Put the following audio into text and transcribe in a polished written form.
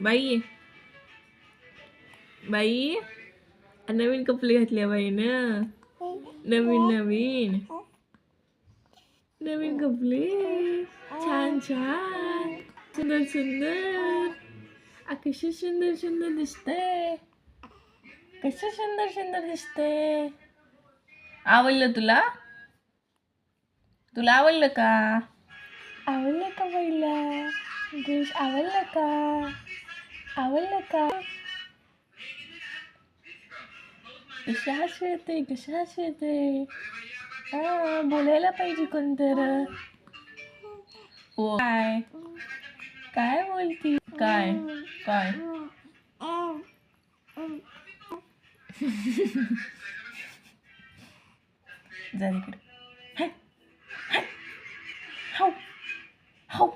बाई बाई नवीन कपडे घातले बाईनं. नवीन नवीन नवीन कपडे छान छान सुंदर सुंदर. कशी सुंदर सुंदर दिसते. कसं सुंदर सुंदर दिसते. आवडलं तुला? तुला आवडलं का? आवडलं का बाईला? ड्रेस आवडलं का? आवडलं का? कशा हसते कशा हसते. बोलायला पाहिजे कोणतर. हो काय काय बोलती काय काय जा तिकडे. हाव हाव